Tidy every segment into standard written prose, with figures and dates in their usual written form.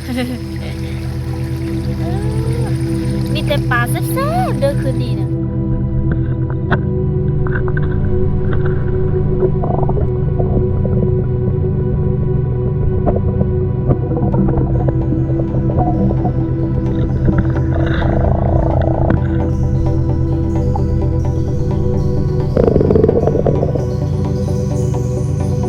มีแต่ปลาแซ่บๆเด้อคืนนี้นะ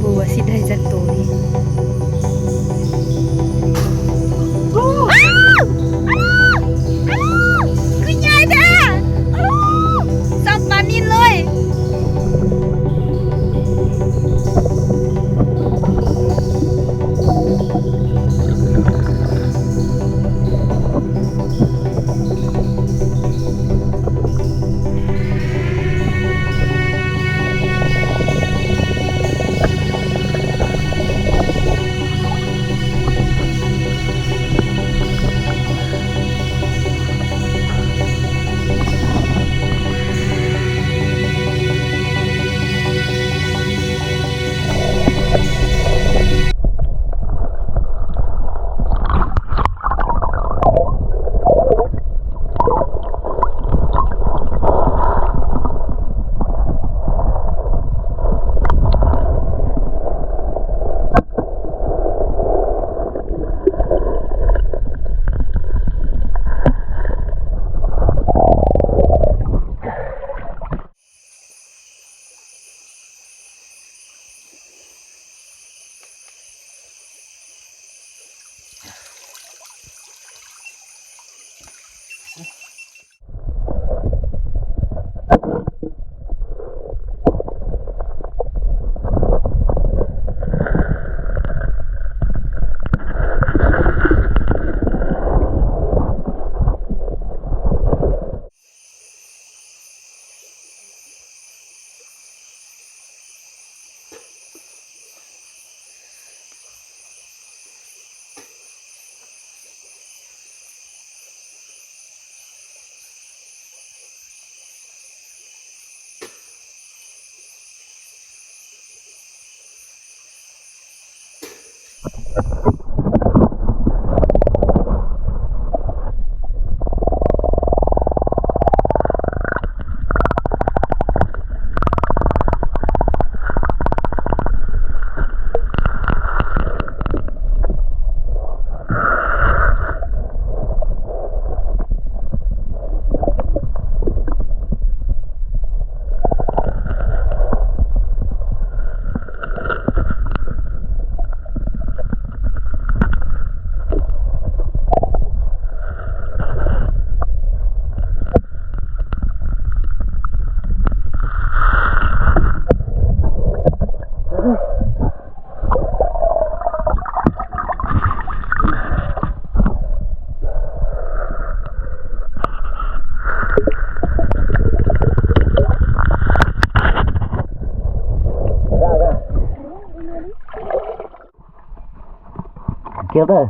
บัวสิได้จากตัวนี้คือใหญ่แท้สับปลานิลเลย เก็บเลย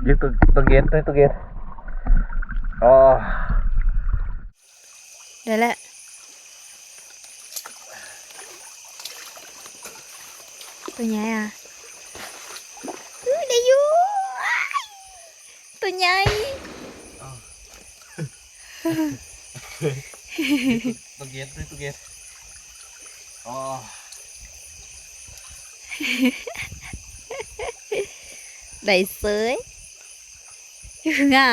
ยึดตัวเกตตัวเกตอ๋อได้แล้วตัวใหญ่อ่ะได้อยู่ตัวใหญ่ตัวเกตตัวเกตอ๋อได้เสยยังอ่ะ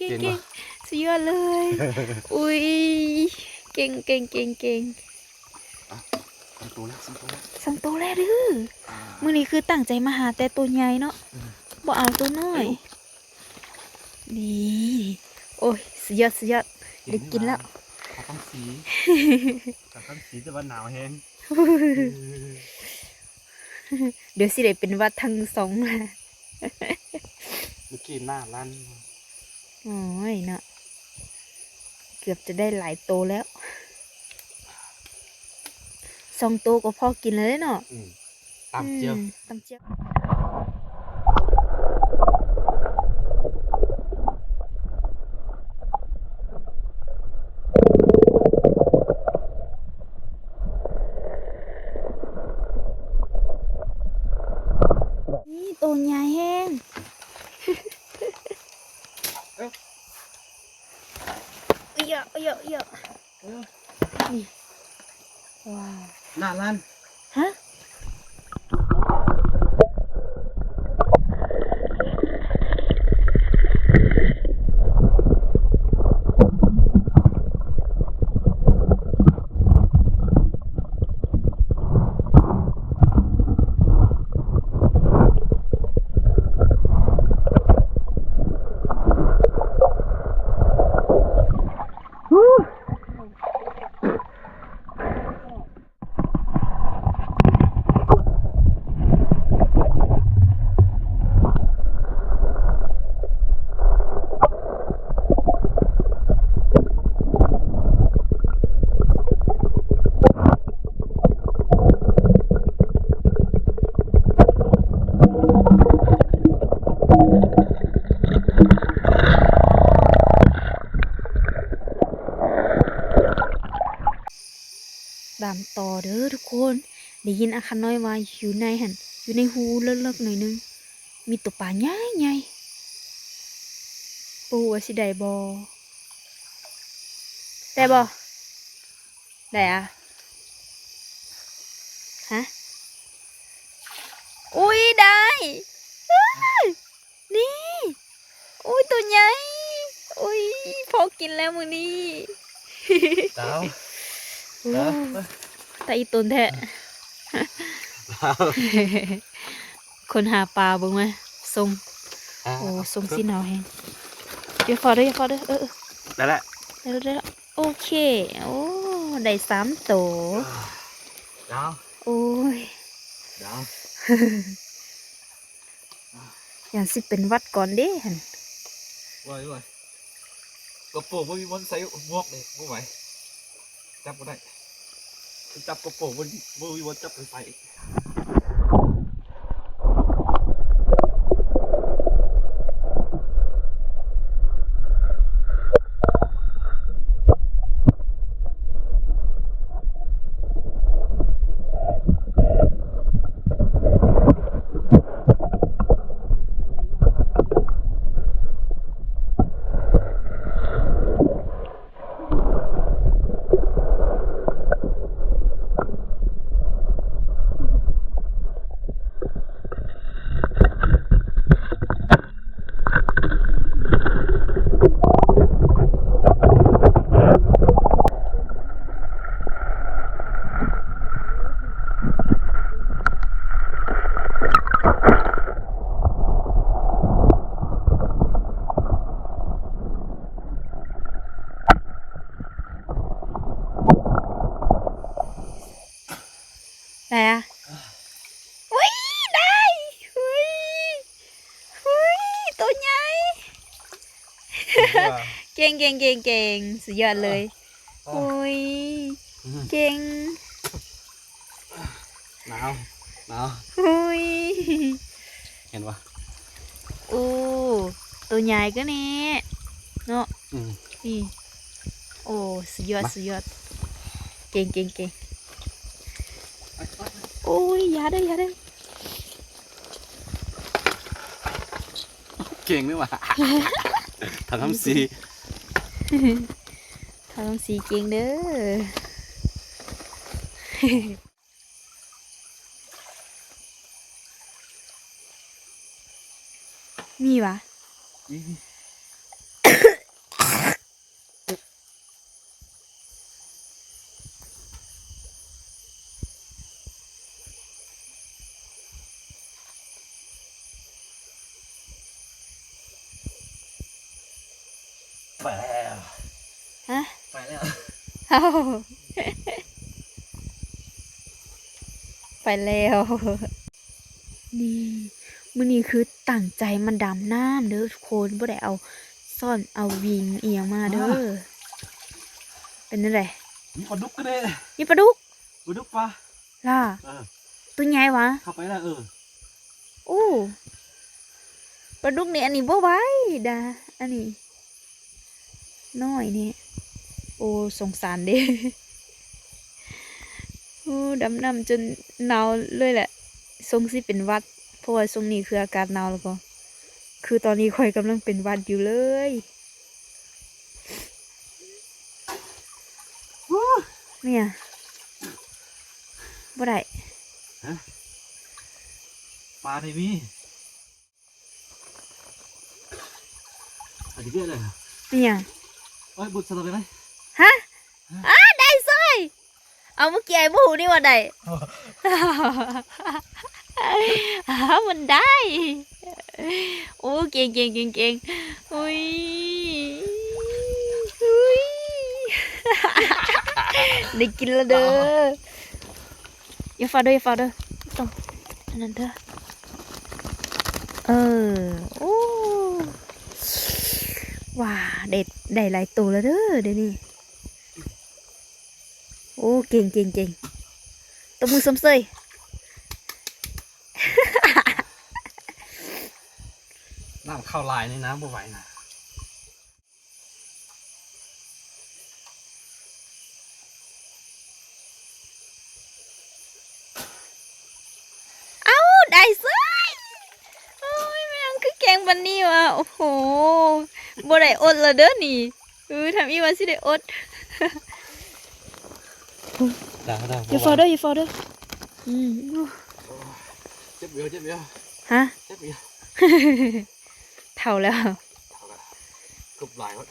งเก่งสุดยอดเลยอุ้ยเก่งเก่งเก่งเก่งสองตัวแล้วสองตัวแล้ว สองตัวแล้วดื้อมื้อนี้คือตั้งใจมาหาแต่ตัวใหญ่เนาะบ่เอาตัวน้อยนี่โอ้ยสุดยอดสุดยอดได้กินแล้ว ขาตั้งสีขาตั้งสีจะว่าหนาวแห้ง เดี๋ยวสิได้เป็นวัดทั้งสองนะ เมื่อกี้หน้าลั่น โอ้ยเนาะเกือบจะได้หลายโตแล้วสองโตก็พอกินเลยเนาะ ตามเจียว ตำเจียวนี่ตัวใหญ่แห้งเยอะเยอะเยอะนี่ว้าว หน้าลั่น ฮะตามต่อเด้อทุกคนได้ยินอาคันน้อยว่าอยู่ในหันอยู่ในหูเลิกๆหน่อยนึงมีตัวปลาใหญ่ใหญ่ปูว่าสิได้บ่ได้บ่ได้อะฮะอุ้ยได้อ้ายนี่อุ้ยตัวใหญ่อุ้ยพอกินแล้วมื้อนี้ ดาว อู้แต่อีตุนแท้ คนหาปลาบ้างไหมทรงโอ้ทรงสีหนาวแฮงเดี๋ยวขอเด้อเดี๋ยวขอเด้อได้แล้ว ได้แล้วโอเคโอ้ได้3 ตัว ดาว โอ้ย ดาว อย่างสิเป็นวัดก่อนเด้หัน ไหวกระโปรงไม่มีวันใส่หมวกเลยไม่ไหวจับก็ได้จับกระโปรงไม่มีวันจับไปใส่ ได้อะอุ้ยได้อุ้ยอุ้ยตัวใหญ่ เก่งเก่งเก่งเก่งสุดยอดเลยอุ้ยเก่ง หนาวอุ้ย เห็นปะ โอ้ตัวใหญ่ก็นี่เนาะนี่โอ้สุดยอดสุดยอดเก่งเก่งเก่งโอ้ยอย่าได้อย่าได้ เก่งด้วยวะ ทำสี ทำสีเก่งเด้อ มีวะ แล้ว ฮะ ไปแล้ว เอ้าไปแล้วนี่มื้อนี้คือตั้งใจมันดำน้ำเด้อทุกคนบ่ได้เอาซ่อนเอาวิงเอียงมาเด้อเป็นจังได มีปลาดุกก็ได้ นี่ปลาดุก ปลาดุกปลา ล่ะตัวใหญ่วะ เข้าไปแล้วอู้ปลาดุกนี่อันนี้บ่ไหวดาอันนี้น้อยนี่โอ้สงสารเด้ โอ้ดำน้ำจนหนาวเลยแหละทรงสิเป็นหวัดเพราะว่าทรงนี้คืออากาศหนาวแล้วก็คือตอนนี้ข่อยกำลังเป็นหวัดอยู่เลยเนี่ยบ่ได้ ปลาในมีอันนี้เยอะเลย เนี่ย โอ้ยบุตรสลับไปไหม ฮะได้ซอยเอาเมื่อกี้ไอ้บูนี่ว่าได้ มันได้ โอ้เก่งอุ้ยอุ้ย ได้กินแล้วเด้ออย่าฟาเด้อต้องอันนั้นเด้อโอ้ว้าได้หลายตัวแล้วเด้อเดี๋ยวนี้โอ้เก่งตบมือสมเสย น้ำเข้าลายนี่นะบ่ไหวนะ ได้ซยโอ้ยแม่งคือแกงบันนี่วะโอ้โหบ่ได้อดและเด้อนี่ทำอีวันสิได้อด ได้ อย่าฟอเด้อเจ็บเบี้ยว ฮะ เจ็บเบี้ยว เท่าแล้ว กบหลายวัด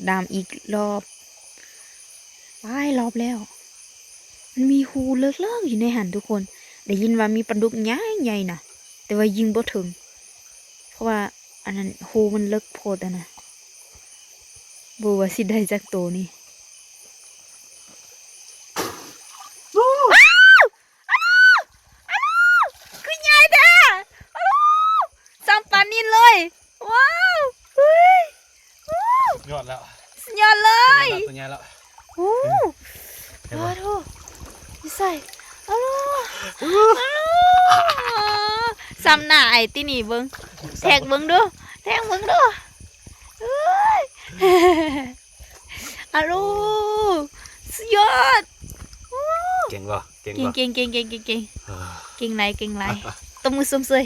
ดามอีกรอบรอบแล้วมันมีหูเลิกอยู่ในหันทุกคนได้ยินว่ามีปลาดุกใหญ่นะแต่ว่ายิงบ่ถึงเพราะว่าอันนั้นหูมันเลิกโพดนะบ่ว่าสิได้จากตัวนี้คือใหญ่แท้ซ้ำปลานิลเลยว้าวเฮ้ย ยอดแล้ว สุดยอดเลย ตัวใหญ่แล้ว โอ้โหดูนี่ใส่ฮัลโหลซ้ำหน้าไอ้ที่นี่เบิ้งแทกเบิ้งดูเอ้ยฮัลโหลสุดยอด เก่งป่ะ เก่งไรตบมือสมเสย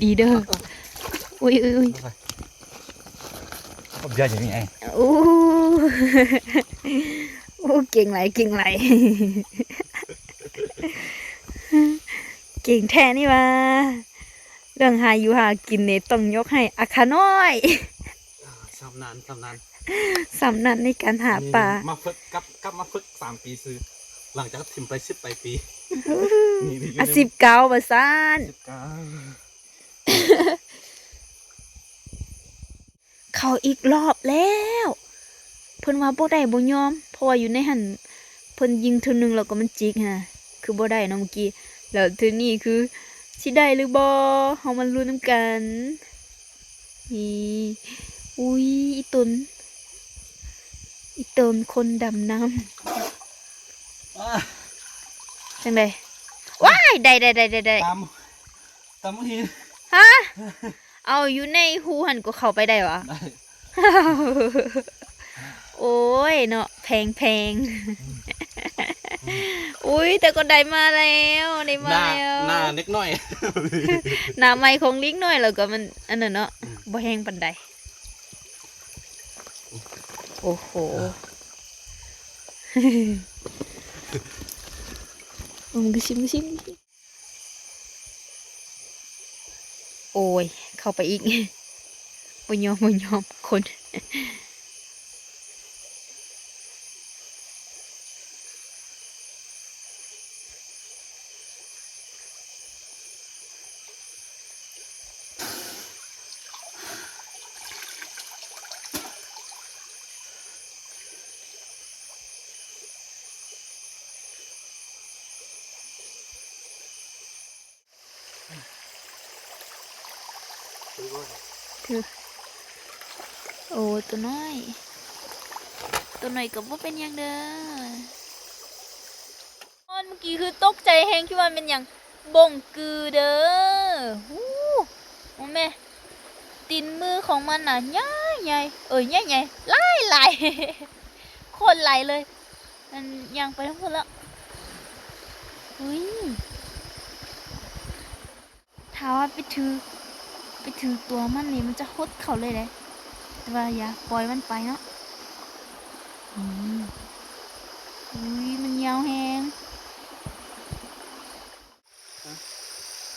ดีเด้ออุ้ย ผมเยอะอย่างนี้ไง โอ้เก่งไรเก่งแท้นี่มาเรื่องหาอยู่หากินเนี่ยต้องยกให้อาคาน้อย สำนาน สำนักในการหาปลา มาฝึกกลับมาฝึก3 ปีซื้อหลังจากทิมไป10 ไปปี 19 บาซาน เขาอีกรอบแล้วเพิ่นว่าบ่ได้บ่ยอมเพราะว่าอยู่ในหันเพิ่นยิงเทื่อนึงแล้วก็มันจิกฮะคือบ่ได้เนาะเมื่อกี้แล้วเทื่อนี้คือสิได้หรือบ่เฮามันลุ้นนำกันนี่อุ้ยอีตนคนดำน้ำจังไดว้ายได้ ตามที ฮะเอาอยู่ในหูหันก็เข้าไปได้วะ ได้ โอ้ยเนาะแพง อุ้ยแต่ก็ได้มาแล้วหน้าเล็กน้อย หน้าใหม่ของลิงน้อยแล้วก็มันอันนั้นเนาะบ่แห้งปานใดโอ้โหมึงก็ชิมโอ้ยเข้าไปอีกบ่ยอมคน ถือโอ้ตัวน้อยก็บ่เป็นหยังเด้อเมื่อกี้คือตกใจแฮงคิดว่าเป็นหยังบ่งกือเด้อฮู้โอ้แม่ตีนมือของมันน่ะใหญ่ใหญ่ใหญ่ใหญ่หลาย โคตรไหลเลยมันยังไปทั้งหมดแล้วอุ้ยถ้าว่าไปถือตัวมันนี่มันจะหดเขาเลยเลยแต่ว่าอย่าปล่อยมันไปเนาะอืมอุ้ยมันยาวแฮง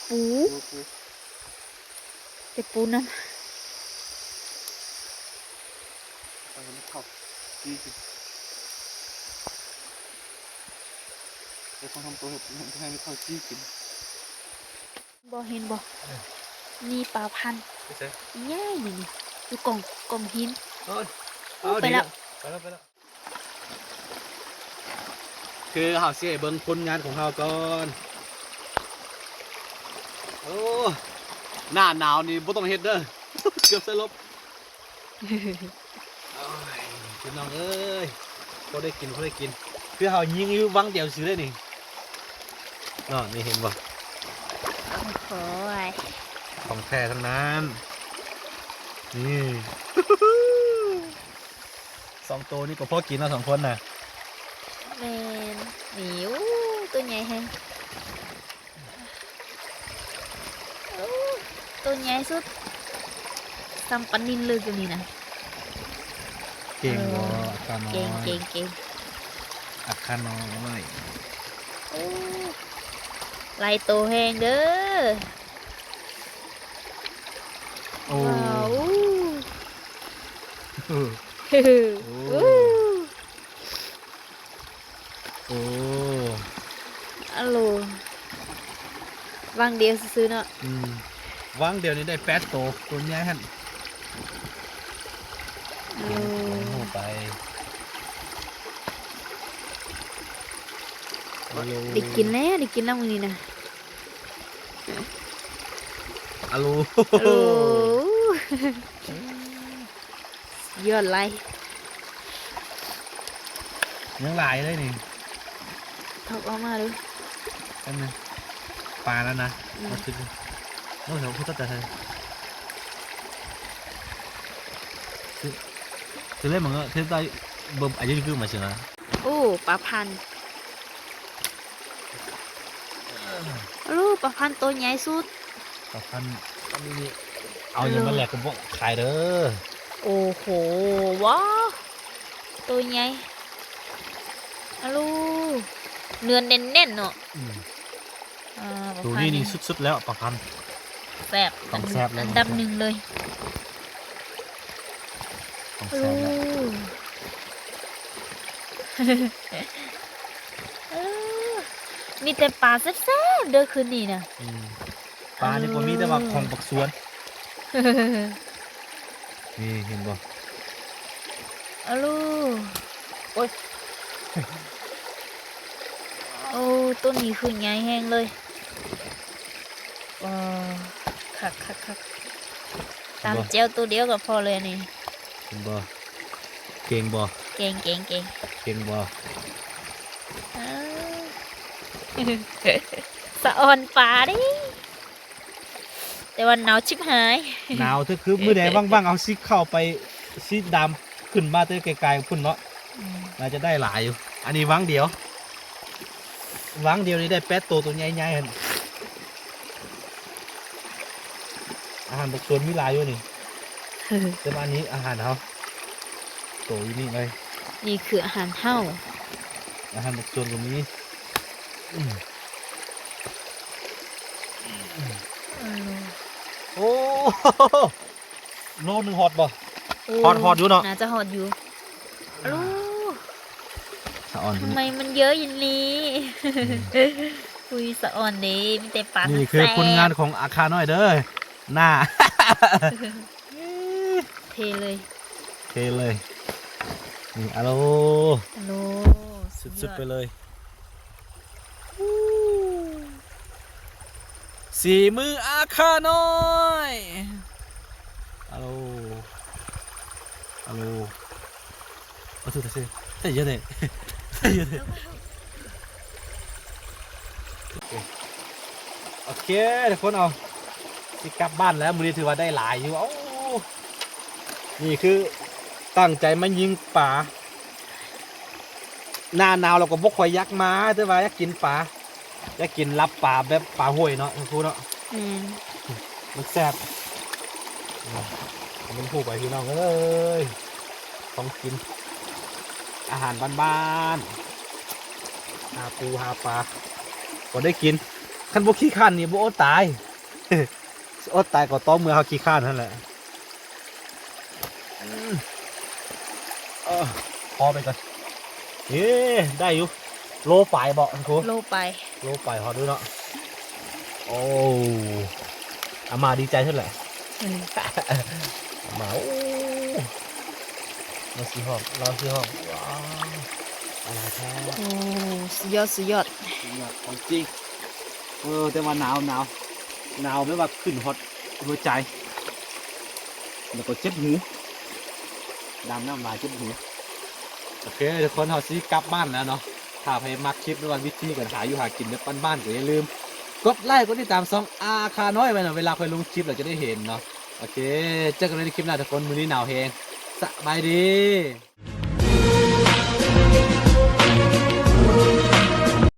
ปูแต่ปูน้ำ เดี๋ยวต้องทำตัวเห็ดให้ไม่เข้าจี้กิน บ่เห็นบ่นี่ปลาพันธุ์ ไม่ใช่ ใหญ่นี่ดูกล่องหิน ไปแล้ว คือเฮาสิให้เบิ่งผลงานของเฮาก่อนโอ้หน้าหนาวนี่บ่ต้องเฮ็ดเด้อ เกือบสลบโอ้ยพี่น้องเอ้ยพอได้กินคือเฮายิงอยู่วังเดียวซื้อได้นี่เนาะนี่เห็นบ่ โอ้ย ของแท้ทั้งนั้นนี่ สองตัวนี่ก็พอกินแล้ว2 คนน่ะ แมนหมิวตัวใหญ่แฮงโอ้ตัวใหญ่สุดซ้ำปันนินเลยตัวนี้นะ เก่งบ่อาคาน้อย เก่ง อาคาน้อย โอ้ไล่โตแหงเด้อ โอ้ ว้าว โอ้ อู้ โอ้ อัลโหลวางเดียวซื้อๆเนาะ วางเดี๋ยวนี้ได้8 ตัวใหญ่หั่น โอ้ โอ้ไปโอ้ ได้กินแล้วมื้อนี้นะ อะโล โอ้ยอดไล่ ยังหลายเลยนี่ ถกออกมาดู แป๊บนึงปลาแล้วนะ อืม มาคิดดูโอ้ยเราพูดตั้งแต่เธอคือเล่นมันก็เทปได้เบิ่มอายุยืดมาเชียวนะ โอ้ปลาพันธุ์โอ้ปลาพันธุ์ตัวใหญ่สุด ต่อพันนี่เอาอย่างมาแหลกกับพวกขายเด้อ โอ้โหว้าวตัวใหญ่อะลูเนื้อเน้นๆเนาะ อืม ปลา ตัว พัน นี้ ธุ์ นี่สุดๆแล้วปลาพัน แซ่บ ต้องแซ่บแล้ว อันดับหนึ่งเลย ของ โอ้ แซ่บแล้ว เออมีแต่ปลาแซ่บๆเด้อคืนนี้นะ อืมปลานี่ก็มีแต่ว่าของปักสวนนี่เห็นบ่ อะลูโอ้ยโอ้ตัวนี้คือใหญ่แห้งเลยว้าวคักตามเจียวตัวเดียวก็พอเลยนี่ เห็นบ่เก่งบ่ เก่ง เก่งบ่ อ้าว สะออนปลาดิแต่วันหนาวชิบหาย หนาวเธอคือมื้อใดว่างๆเอาซิเข้าไปซิดำขึ้นมาเตอไกลๆพุ่นเนาะน่าจะได้หลายอยู่อันนี้วังเดียวนี่ได้8 ตัวใหญ่ๆหั่นอาหารปักสวนมีหลายอยู่นี่แต่ว่าอันนี้อาหารเขาโตอยู่นี่เลย นี่คืออาหารเห่า อาหารปักสวนตรงนี้อืมโอ้ โลนึงฮอตบ่ ฮอดอยู่เนาะ น่าจะฮอดอยู่ลู สะอ่อน ทำไมมันเยอะอย่างนี้ คุยสะอ่อนดีมีแต่ปลา นี่คือผลงานของอาคาน้อยเด้อหน้า เทเลย โอเคเลยนี่อะโล ฮัลโหล สุดๆไปเลยสีมืออาคาน้อย เอาถือซื้อใส่เยอะเลยใส่เยอะเลยโอเคทุกคนเอาสิกลับบ้านแล้วมื้อนี้ถือว่าได้หลายอยู่เอ้านี่คือตั้งใจมายิงปลาหน้าหนาวเราก็บ่ค่อยอยากมาแต่ว่าอยากกินปลาอยากกินรับปลาแบบปลาห้วยเนาะทุกคนเนาะ มันแซ่บมันผูกไปพี่น้องเอ้ยต้องกินอาหารบ้านๆหาปูหาปลาก็ได้กินคันพวกขี้ข้านนี่บ่อดตาย อดตายก็ต้องเมื่อเขาขี้ข้านนั่นแหละพอไปก่อนเอ๊ได้อยู่โลปลายบอกคุณครู โลไป โลปลายพอด้วยเนาะโอ้อามาดีใจเท่าไหร่ มาโอ้มาสีหอกเราสีหอกว้าวอะไรแท้ โอ้สุดยอดสุดยอด ของจริงแต่ว่าหนาวไม่ว่าขึ้นฮอตหัวใจแล้วก็เจ็บหูดำน้ำลายเจ็บหูโอเคทุกคนเราซีกลับบ้านแล้วเนาะถ้าใครมักคลิปในวันวิธีกันหาอยู่หากินในบ้านๆก็อย่าลืมกดไลค์กดติดตามช่องอาคาน้อยไว้หน่อยเวลาใครลงคลิปเราจะได้เห็นเนาะโอเคเจอกันในคลิปหน้าทุกคนมื้อนี้หนาวแฮงสบายดี